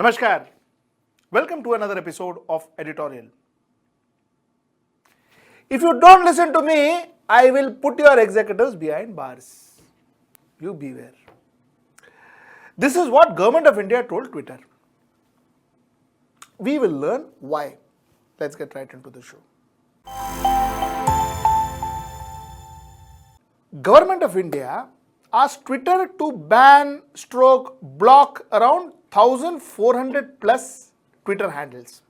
Namaskar. Welcome to another episode of Editorial. If you don't listen to me, I will put your executives behind bars. You beware. This is what Government of India told Twitter. We will learn why. Let's get right into the show. Government of India asked Twitter to ban / block around 1,400 plus Twitter handles.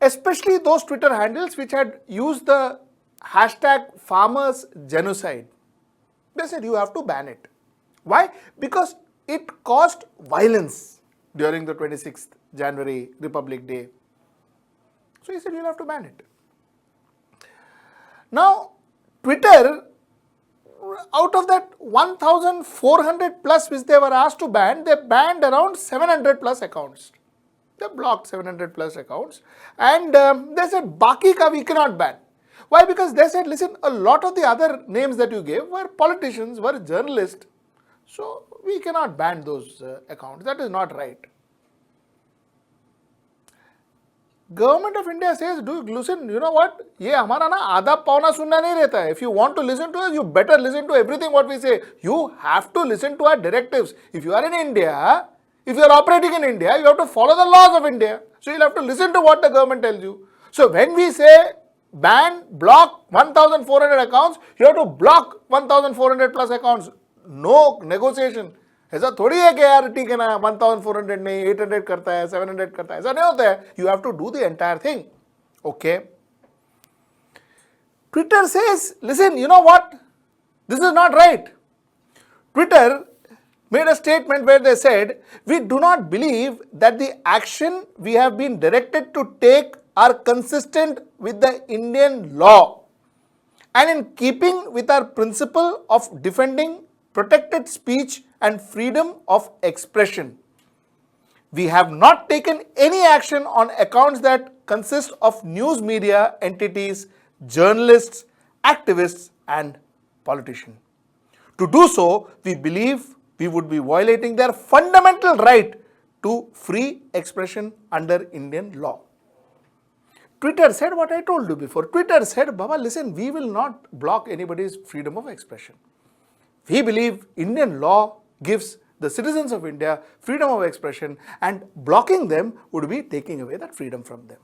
Especially those Twitter handles which had used the hashtag farmers genocide. They said you have to ban it. Why? Because it caused violence during the 26th January Republic Day. So he said you'll have to ban it. Now, Twitter, out of that 1,400 plus which they were asked to ban, they banned around 700 plus accounts. They blocked 700 plus accounts and they said, Baki ka we cannot ban. Why? Because they said, listen, a lot of the other names that you gave were politicians, were journalists. So we cannot ban those accounts. That is not right. Government of India says, do listen, you know what? ये हमारा ना आधा पौना सुनना नहीं रहता है. If you want to listen to us, you better listen to everything what we say. You have to listen to our directives. If you are in India, if you are operating in India, you have to follow the laws of India. So you'll have to listen to what the government tells you. So when we say ban, block 1,400 accounts, you have to block 1,400 plus accounts. No negotiation. ऐसा थोड़ी है कि यार ठीक है ना 1,400 नहीं 800 करता है 700 करता है ऐसा नहीं होता है. You have to do the entire thing. Okay. Twitter says, listen, you know what? This is not right. Twitter made a statement where they said, we do not believe that the action we have been directed to take are consistent with the Indian law and in keeping with our principle of defending protected speech and freedom of expression. We have not taken any action on accounts that consist of news media entities, journalists, activists and politicians. To do so, we believe we would be violating their fundamental right to free expression under Indian law. Twitter said what I told you before. Twitter said, Baba, listen, we will not block anybody's freedom of expression. We believe Indian law gives the citizens of India freedom of expression and blocking them would be taking away that freedom from them.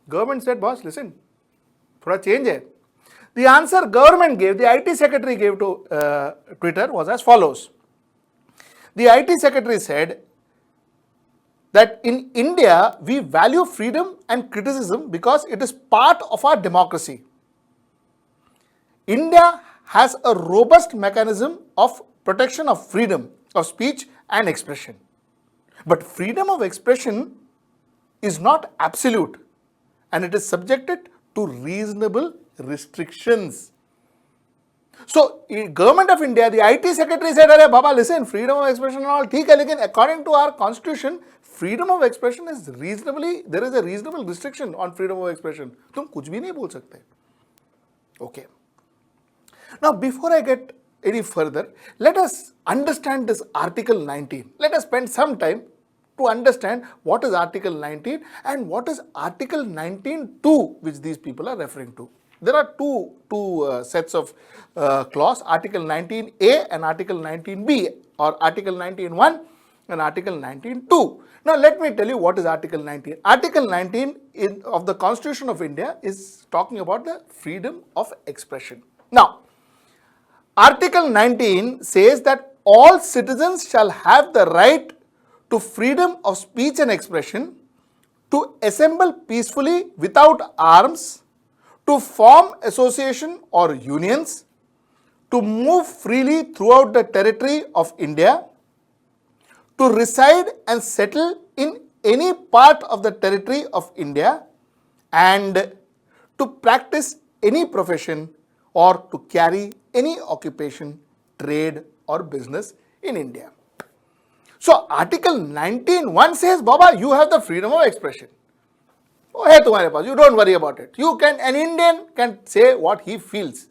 Government said, boss, listen, thoda change hai. The answer government gave, the IT secretary gave to Twitter was as follows. The IT secretary said that in India, we value freedom and criticism because it is part of our democracy. India has a robust mechanism of protection of freedom of speech and expression. But freedom of expression is not absolute and it is subjected to reasonable restrictions. So, Government of India, the IT secretary said, Arey Baba, listen, freedom of expression and all, theek hai, lekin according to our constitution, freedom of expression is reasonably, there is a reasonable restriction on freedom of expression. Tum kuch bhi nahi bol sakte. Okay. Now, before I get any further, let us understand this Article 19. Let us spend some time to understand what is Article 19 and what is Article 19.2 which these people are referring to. There are two sets of clause, Article 19A and Article 19B or Article 19.1 and Article 19.2. Now, let me tell you what is Article 19. Article 19 of the Constitution of India is talking about the freedom of expression. Now, Article 19 says that all citizens shall have the right to freedom of speech and expression, to assemble peacefully without arms, to form association or unions, to move freely throughout the territory of India, to reside and settle in any part of the territory of India, and to practice any profession or to carry any occupation, trade or business in India. So, Article 19.1 says, Baba, you have the freedom of expression. Oh, hai tumhare paas, you don't worry about it. You can, an Indian can say what he feels.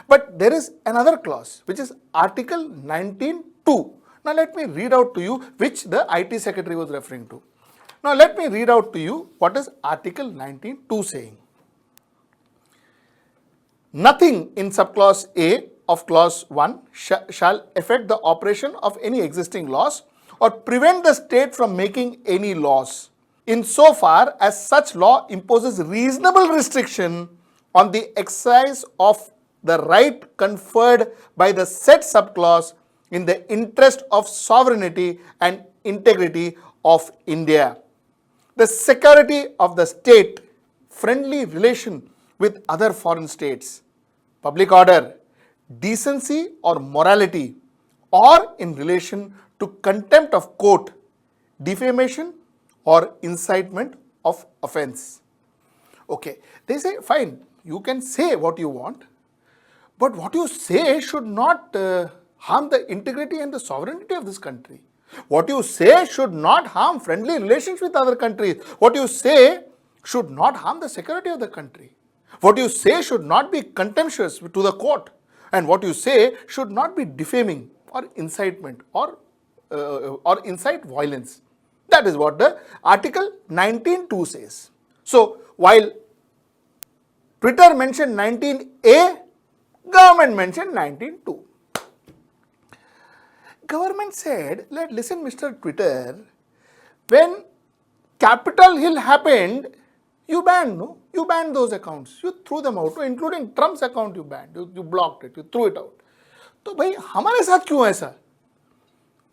But there is another clause which is Article 19.2. Now let me read out to you which the IT secretary was referring to. Now let me read out to you what is Article 19(2) saying. Nothing in subclause A of clause 1 shall affect the operation of any existing laws or prevent the state from making any laws, insofar as such law imposes reasonable restriction on the exercise of the right conferred by the said subclause in the interest of sovereignty and integrity of India, the security of the state, friendly relation with other foreign states, public order, decency or morality, or in relation to contempt of court, defamation or incitement of offense. Okay, they say fine, you can say what you want, but what you say should not harm the integrity and the sovereignty of this country. What you say should not harm friendly relations with other countries. What you say should not harm the security of the country. What you say should not be contemptuous to the court. And what you say should not be defaming or incitement or incite violence. That is what the Article 19(2) says. So, while Twitter mentioned 19A, government mentioned 19(2). Government said, listen Mr. Twitter, when Capitol Hill happened, you banned, no? You banned those accounts. You threw them out, including Trump's account you banned. You blocked it, you threw it out. So, bhai, हमारे साथ क्यों ऐसा?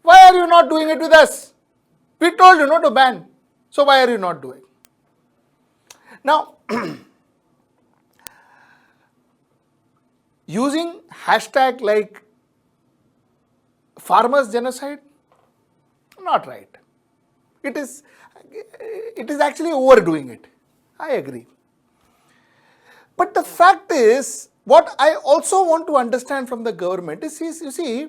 Why are you not doing it with us? We told you not to ban. So, why are you not doing? Now, using hashtag like farmers genocide, not right. It is actually overdoing it. I agree. But the fact is, what I also want to understand from the government is, you see,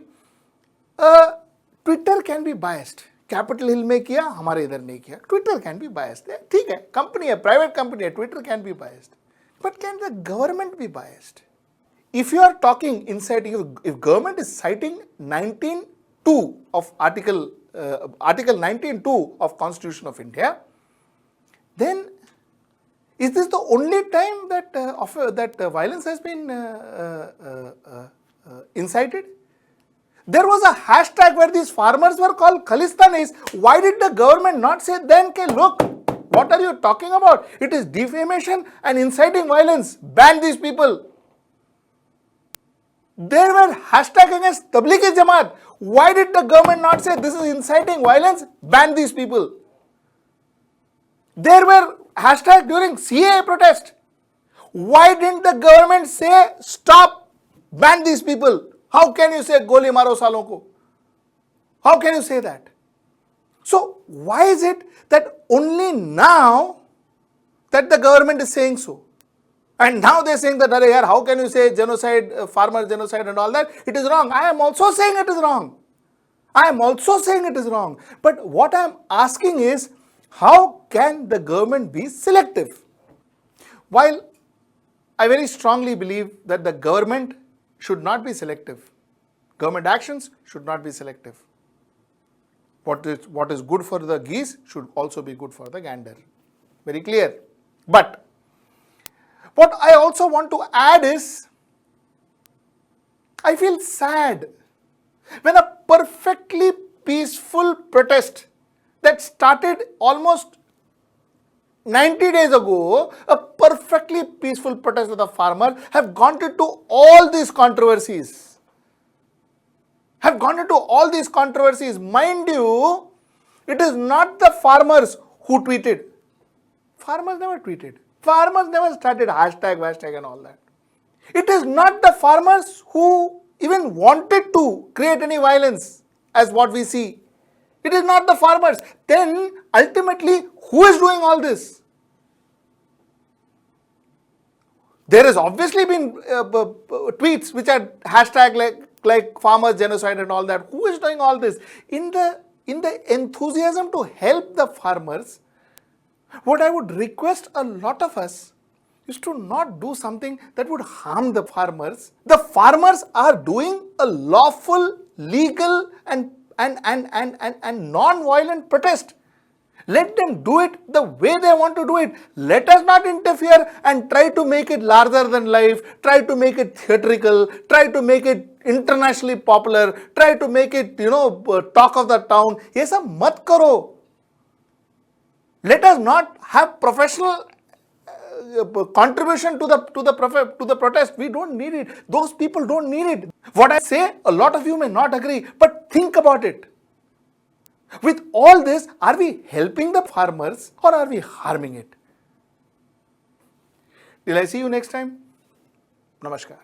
Twitter can be biased. Capitol Hill में किया, हमारे इधर नहीं किया. Twitter can be biased. ठीक है, company है, private company है, Twitter can be biased. But can the government be biased? If you are talking inciting, if government is citing 19(2) of Article 19(2) of Constitution of India, then is this the only time that violence has been incited? There was a hashtag where these farmers were called Khalistanis. Why did the government not say then, okay, look, what are you talking about? It is defamation and inciting violence. Ban these people. There were hashtag against Tablighi Jamaat. Why did the government not say this is inciting violence? Ban these people. There were hashtag during CAA protest. Why didn't the government say stop, ban these people? How can you say goli maro salon ko? How can you say that? So why is it that only now that the government is saying so? And now they are saying that, how can you say genocide, farmer genocide and all that? It is wrong. I am also saying it is wrong. I am also saying it is wrong. But what I am asking is, how can the government be selective? While I very strongly believe that the government should not be selective. Government actions should not be selective. What is good for the geese should also be good for the gander. Very clear. But what I also want to add is, I feel sad when a perfectly peaceful protest that started almost 90 days ago, a perfectly peaceful protest of the farmer, have gone into all these controversies. Mind you, it is not the farmers who tweeted. Farmers never tweeted. Farmers never started hashtag and all that. It is not the farmers who even wanted to create any violence as what we see. It is not the farmers. Then ultimately, who is doing all this? There has obviously been tweets which are hashtag like farmers genocide and all that. Who is doing all this? In the enthusiasm to help the farmers, what I would request a lot of us is to not do something that would harm the farmers. The farmers are doing a lawful, legal and and non-violent protest. Let them do it the way they want to do it. Let us not interfere and try to make it larger than life, try to make it theatrical, try to make it internationally popular, try to make it, talk of the town. ये सब मत करो. Let us not have professional contribution to the protest. We don't need it. Those people don't need it. What I say, a lot of you may not agree, but think about it. With all this, are we helping the farmers or are we harming it? Till I see you next time. Namaskar.